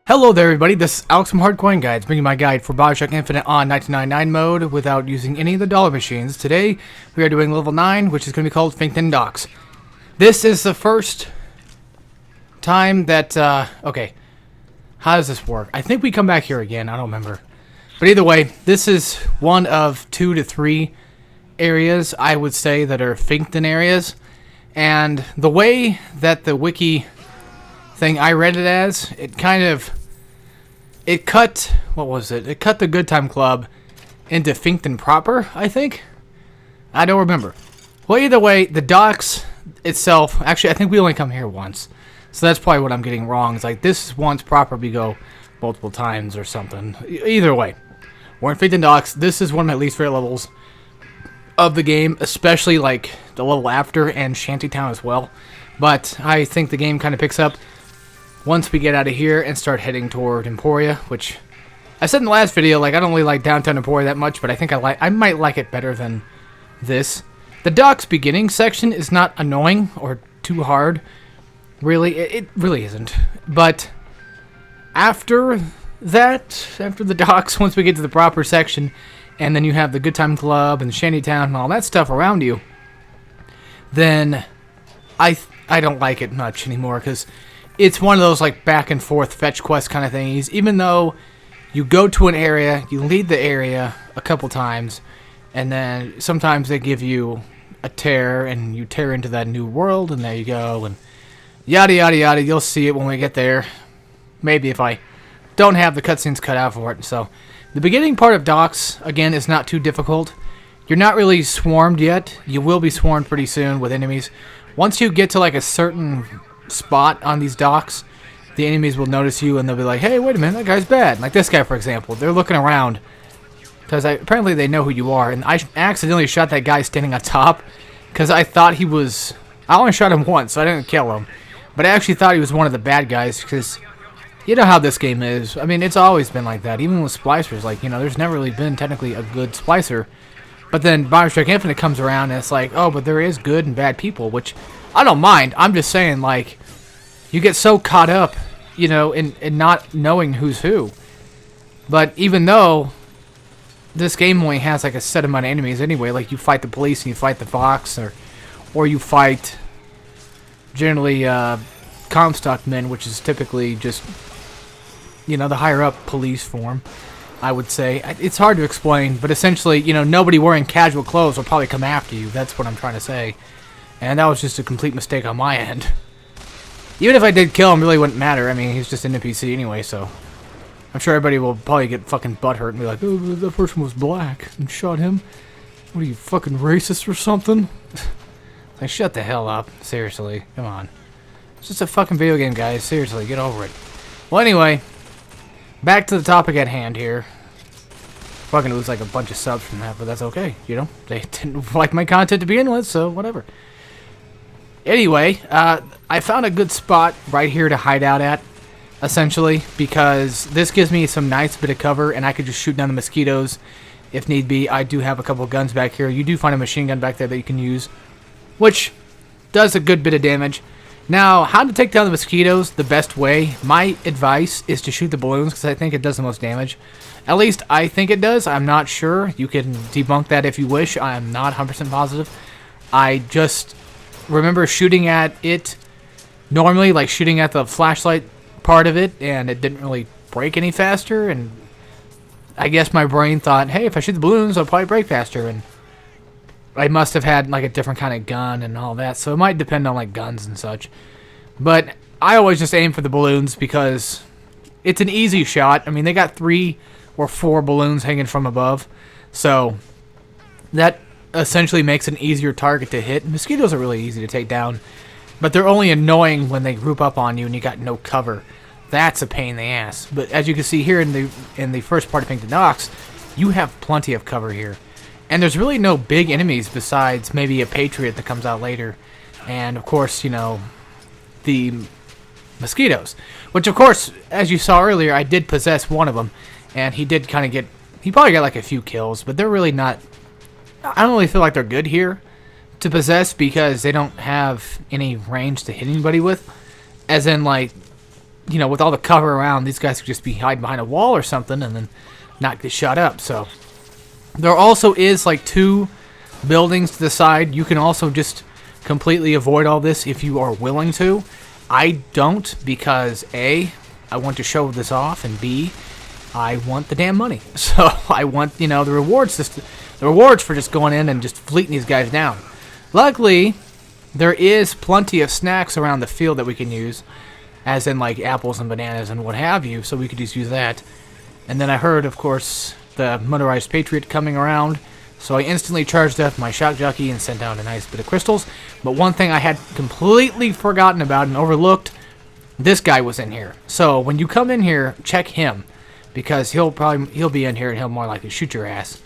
Hello there everybody, this is Alex from Hardcorian Guides, bringing my guide for BioShock Infinite on 1999 mode without using any of the dollar machines. Today, we are doing level 9, which is going to be called Finkton Docks. This is the first time that, okay, how does this work? I think we come back here again, I don't remember. But either way, this is one of 2 to 3 areas, I would say, that are Finkton areas. And the way that the wiki thing I read it as, it cut, what was it? It cut the Good Time Club into Finkton proper, I think? I don't remember. Well, either way, the docks itself, actually, I think we only come here once. So that's probably what I'm getting wrong. It's like, this is once proper, we go multiple times or something. Either way, we're in Finkton Docks. This is one of my least favorite levels of the game, especially like the level after and Shantytown as well. But I think the game kind of picks up once we get out of here and start heading toward Emporia, which I said in the last video, like, I don't really like downtown Emporia that much, but I think I might like it better than this. The docks beginning section is not annoying or too hard, really. It really isn't. But after that, after the docks, once we get to the proper section, and then you have the Good Time Club and Shantytown and all that stuff around you, then I don't like it much anymore, because it's one of those like back and forth fetch quest kind of things. Even though you go to an area, you lead the area a couple times, and then sometimes they give you a tear, and you tear into that new world, and there you go, and yada yada yada. You'll see it when we get there. Maybe if I don't have the cutscenes cut out for it. So the beginning part of docks, again, is not too difficult. You're not really swarmed yet. You will be swarmed pretty soon with enemies. Once you get to like a certain spot on these docks, the enemies will notice you and they'll be like, hey, wait a minute, that guy's bad. Like this guy, for example. They're looking around because apparently they know who you are, and I accidentally shot that guy standing on top because I thought he was... I only shot him once, so I didn't kill him, but I actually thought he was one of the bad guys, because you know how this game is. I mean, it's always been like that, even with splicers. Like, you know, there's never really been technically a good splicer, but then BioShock Infinite comes around and it's like, oh, but there is good and bad people, which I don't mind. I'm just saying, like, you get so caught up, you know, in not knowing who's who. But even though this game only has like a set amount of enemies anyway, like you fight the police and you fight the Fox, or you fight generally Comstock men, which is typically just, you know, the higher up police form, I would say. It's hard to explain, but essentially, you know, nobody wearing casual clothes will probably come after you. That's what I'm trying to say. And that was just a complete mistake on my end. Even if I did kill him, it really wouldn't matter. I mean, he's just an NPC anyway, so I'm sure everybody will probably get fucking butthurt and be like, oh, that person was black and shot him. What are you, fucking racist or something? Like, shut the hell up. Seriously. Come on. It's just a fucking video game, guys. Seriously, get over it. Well, anyway, back to the topic at hand here. Fucking lose like a bunch of subs from that, but that's okay. You know, they didn't like my content to begin with, so whatever. Anyway, I found a good spot right here to hide out at, essentially, because this gives me some nice bit of cover, and I could just shoot down the mosquitoes if need be. I do have a couple guns back here. You do find a machine gun back there that you can use, which does a good bit of damage. Now, how to take down the mosquitoes the best way, my advice is to shoot the balloons, because I think it does the most damage. At least I think it does. I'm not sure. You can debunk that if you wish. I'm not 100% positive. I just remember shooting at it normally, like shooting at the flashlight part of it, and it didn't really break any faster, and I guess my brain thought, hey, if I shoot the balloons, it'll probably break faster, and I must have had like a different kind of gun and all that, so it might depend on like guns and such. But I always just aim for the balloons because it's an easy shot. I mean, they got 3 or 4 balloons hanging from above, so that essentially makes an easier target to hit. Mosquitoes are really easy to take down, but they're only annoying when they group up on you and you got no cover. That's a pain in the ass. But as you can see here in the first part of Finkton Docks, you have plenty of cover here. And there's really no big enemies besides maybe a Patriot that comes out later. And of course, you know, the mosquitoes. Which of course, as you saw earlier, I did possess one of them. And he did kind of get... He probably got like a few kills, but they're really not... I don't really feel like they're good here to possess because they don't have any range to hit anybody with. As in, like, you know, with all the cover around, these guys could just be hiding behind a wall or something and then not get shot up. So there also is like 2 buildings to the side. You can also just completely avoid all this if you are willing to. I don't, because A, I want to show this off, and B, I want the damn money. So I want, you know, the rewards for just going in and just fleeting these guys down. Luckily, there is plenty of snacks around the field that we can use, as in like apples and bananas and what have you, so we could just use that. And then I heard, of course, the motorized Patriot coming around, so I instantly charged up my shock jockey and sent down a nice bit of crystals. But one thing I had completely forgotten about and overlooked, this guy was in here. So when you come in here, check him, because he'll be in here and he'll more likely shoot your ass.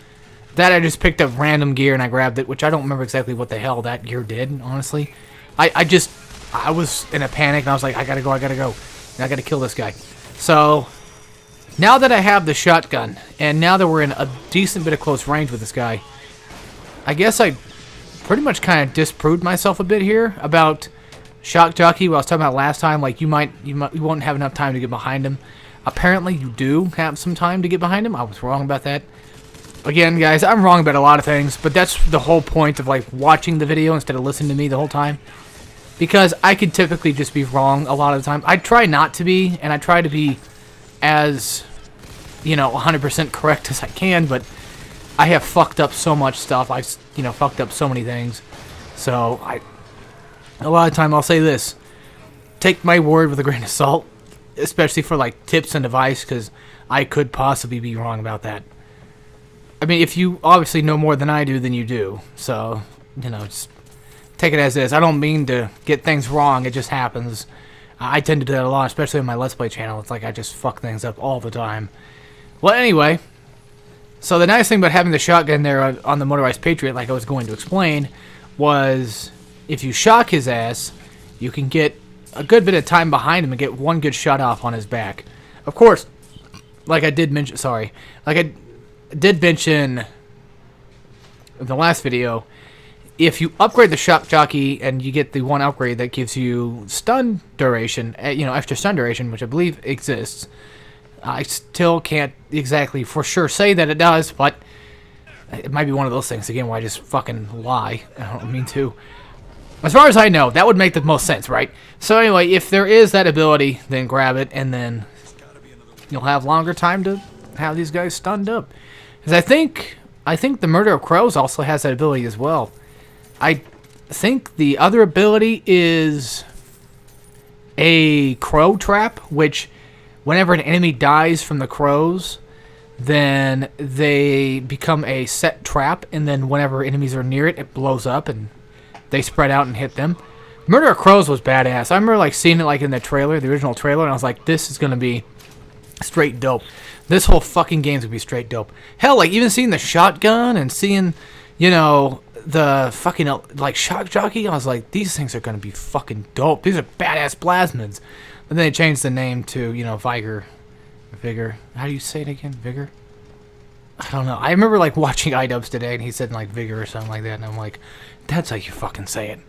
That I just picked up random gear and I grabbed it, which I don't remember exactly what the hell that gear did, honestly. I was in a panic and I was like, I gotta go, and I gotta kill this guy. So now that I have the shotgun, and now that we're in a decent bit of close range with this guy, I guess I pretty much kind of disproved myself a bit here about shock jockey. What I was talking about last time, like you won't have enough time to get behind him. Apparently you do have some time to get behind him. I was wrong about that. Again, guys, I'm wrong about a lot of things, but that's the whole point of like watching the video instead of listening to me the whole time. Because I could typically just be wrong a lot of the time. I try not to be, and I try to be as, you know, 100% correct as I can, but I have fucked up so much stuff. I've, you know, fucked up so many things. So, a lot of time I'll say this. Take my word with a grain of salt, especially for like tips and advice, because I could possibly be wrong about that. I mean, if you obviously know more than I do, then you do. So, you know, just take it as is. I don't mean to get things wrong. It just happens. I tend to do that a lot, especially on my Let's Play channel. It's like I just fuck things up all the time. Well, anyway. So the nice thing about having the shotgun there on the motorized Patriot, like I was going to explain, was if you shock his ass, you can get a good bit of time behind him and get one good shot off on his back. Of course, like I did mention, did mention in the last video, if you upgrade the shock jockey and you get the one upgrade that gives you stun duration, you know, extra stun duration, which I believe exists. I still can't exactly for sure say that it does, but it might be one of those things again where I just fucking lie. I don't mean to. As far as I know, that would make the most sense, right? So anyway, if there is that ability, then grab it, and then you'll have longer time to have these guys stunned up. Because I think the Murder of Crows also has that ability as well. I think the other ability is a crow trap, which whenever an enemy dies from the crows, then they become a set trap, and then whenever enemies are near it, it blows up and they spread out and hit them. Murder of Crows was badass. I remember like seeing it like in the trailer, the original trailer, and I was like, this is gonna be straight dope. This whole fucking game's gonna be straight dope. Hell, like even seeing the shotgun and seeing, you know, the fucking like shock jockey, I was like, these things are gonna be fucking dope. These are badass plasmids. But then they changed the name to, you know, Vigor. How do you say it again? Vigor? I don't know. I remember like watching iDubbbz today and he said like Vigor or something like that, and I'm like, that's how you fucking say it.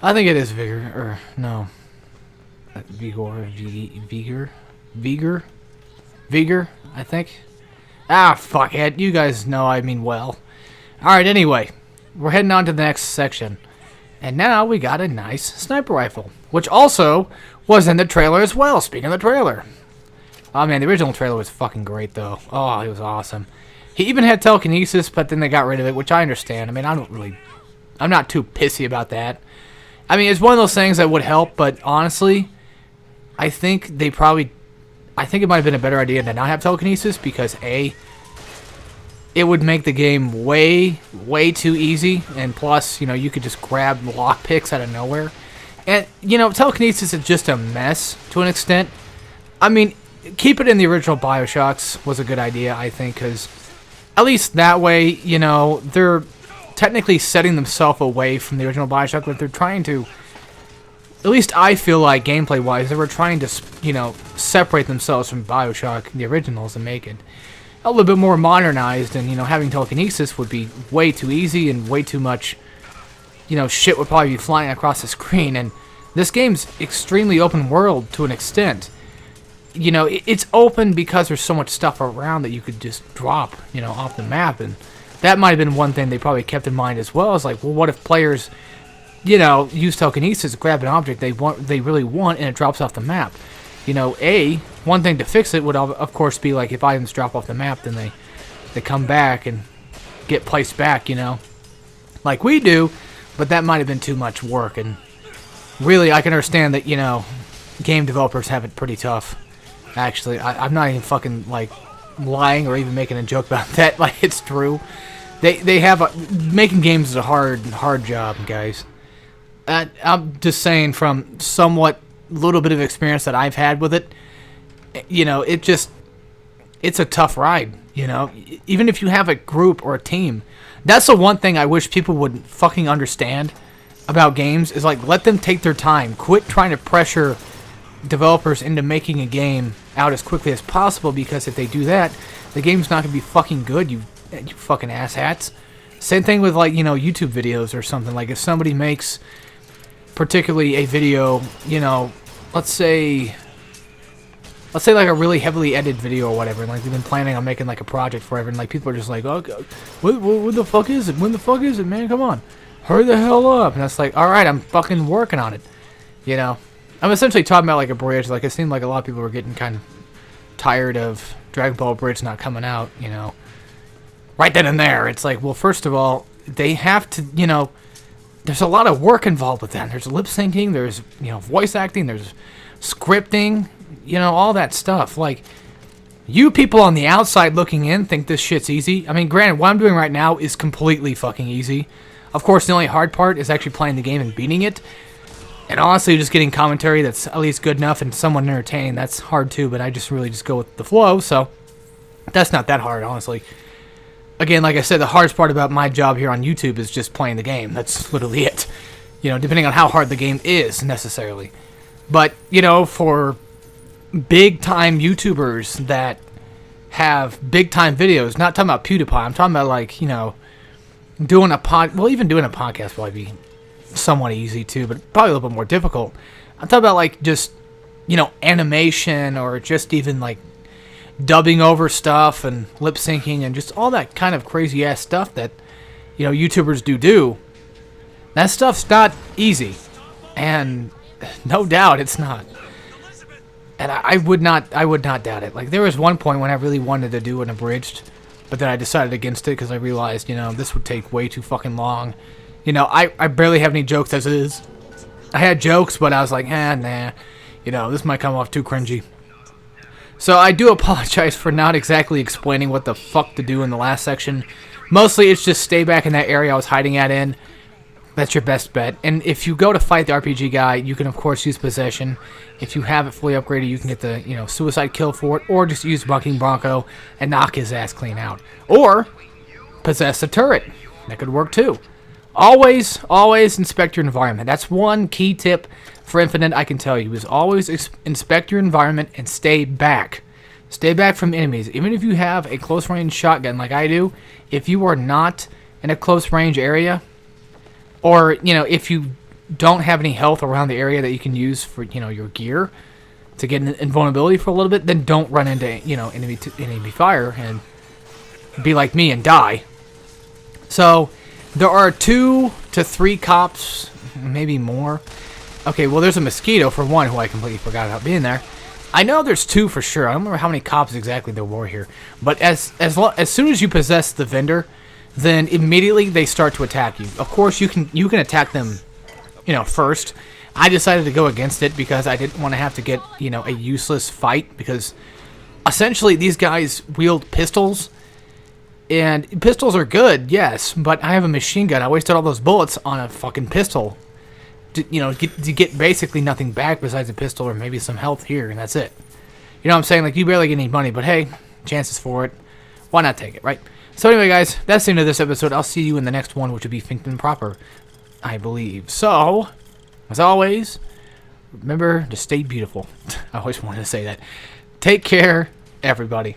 I think it is Vigor, or no. Vigor, I think. Ah, fuck it. You guys know I mean well. Alright, anyway. We're heading on to the next section. And now we got a nice sniper rifle. Which also was in the trailer as well, speaking of the trailer. Oh man, the original trailer was fucking great though. Oh, it was awesome. He even had telekinesis, but then they got rid of it, which I understand. I mean, I'm not too pissy about that. I mean, it's one of those things that would help, but honestly, I think it might have been a better idea to not have telekinesis, because A, it would make the game way, way too easy, and plus, you know, you could just grab lockpicks out of nowhere. And, you know, telekinesis is just a mess, to an extent. I mean, keep it in the original BioShocks was a good idea, I think, because at least that way, you know, they're technically setting themselves away from the original BioShock, but they're trying to, at least I feel like gameplay-wise, they were trying to, you know, separate themselves from BioShock, the originals, and make it a little bit more modernized. And, you know, having telekinesis would be way too easy and way too much, you know, shit would probably be flying across the screen. And This game's extremely open world to an extent. You know, it's open because there's so much stuff around that you could just drop, you know, off the map. And that might have been one thing they probably kept in mind as well. Is like, well, what if players, you know, use telekinesis, grab an object they really want, and it drops off the map? You know, one thing to fix it would, of course, be like if items drop off the map, then they come back and get placed back, you know, like we do. But that might have been too much work. And really, I can understand that, you know, game developers have it pretty tough. Actually, I'm not even fucking, like, lying or even making a joke about that. Like, it's true. They have making games is a hard job, guys. I'm just saying from somewhat little bit of experience that I've had with it, you know, it's a tough ride, you know. Even if you have a group or a team, that's the one thing I wish people would fucking understand about games is, like, let them take their time. Quit trying to pressure developers into making a game out as quickly as possible, because if they do that, the game's not gonna be fucking good, you fucking asshats. Same thing with, like, you know, YouTube videos or something. Like, if somebody makes particularly a video, you know, let's say like a really heavily edited video or whatever, and like they've been planning on making like a project forever, and like people are just like, oh, what the fuck is it? When the fuck is it, man? Come on, hurry the hell up. And that's like, all right, I'm fucking working on it, you know. I'm essentially talking about like a bridge. Like, it seemed like a lot of people were getting kind of tired of Dragon Ball Bridge not coming out, you know, right then and there. It's like, well, first of all, they have to, you know, there's a lot of work involved with that. There's lip syncing, there's, you know, voice acting, there's scripting, you know, all that stuff. Like, you people on the outside looking in think this shit's easy. I mean, granted, what I'm doing right now is completely fucking easy. Of course, the only hard part is actually playing the game and beating it. And honestly, just getting commentary that's at least good enough and somewhat entertaining, that's hard too, but I just really just go with the flow, so that's not that hard, honestly. Again, like I said, the hardest part about my job here on YouTube is just playing the game. That's literally it. You know, depending on how hard the game is, necessarily. But, you know, for big-time YouTubers that have big-time videos, not talking about PewDiePie, I'm talking about, like, you know, doing a even doing a podcast will probably be somewhat easy too, but probably a little bit more difficult. I'm talking about, like, just, you know, animation, or just even like dubbing over stuff and lip syncing and just all that kind of crazy ass stuff that, you know, YouTubers do. That stuff's not easy, and no doubt it's not. And I would not doubt it. Like, there was one point when I really wanted to do an abridged, but then I decided against it because I realized, you know, this would take way too fucking long. You know, I barely have any jokes as it is. I had jokes, but I was like, nah. You know, this might come off too cringy. So I do apologize for not exactly explaining what the fuck to do in the last section. Mostly it's just stay back in that area I was hiding at in. That's your best bet. And if you go to fight the RPG guy, you can of course use possession. If you have it fully upgraded, you can get the, you know, suicide kill for it, or just use Bucking Bronco and knock his ass clean out. Or possess a turret. That could work too. Always inspect your environment. That's one key tip for Infinite I can tell you, is always inspect your environment and stay back. Stay back from enemies. Even if you have a close range shotgun like I do, if you are not in a close range area, or, you know, if you don't have any health around the area that you can use for, you know, your gear to get invulnerability for a little bit, then don't run into, you know, enemy fire and be like me and die. So there are 2 to 3 cops, maybe more. Okay, well, there's a mosquito for one, who I completely forgot about being there. I know there's 2 for sure. I don't remember how many cops exactly there were here. But as soon as you possess the vendor, then immediately they start to attack you. Of course, you can attack them, you know, first. I decided to go against it because I didn't want to have to get, you know, a useless fight, because essentially these guys wield pistols. And pistols are good, yes, but I have a machine gun. I wasted all those bullets on a fucking pistol. To get basically nothing back besides a pistol or maybe some health here, and that's it. You know what I'm saying? Like, you barely get any money, but hey, chances for it. Why not take it, right? So anyway, guys, that's the end of this episode. I'll see you in the next one, which will be Finkton proper, I believe. So, as always, remember to stay beautiful. I always wanted to say that. Take care, everybody.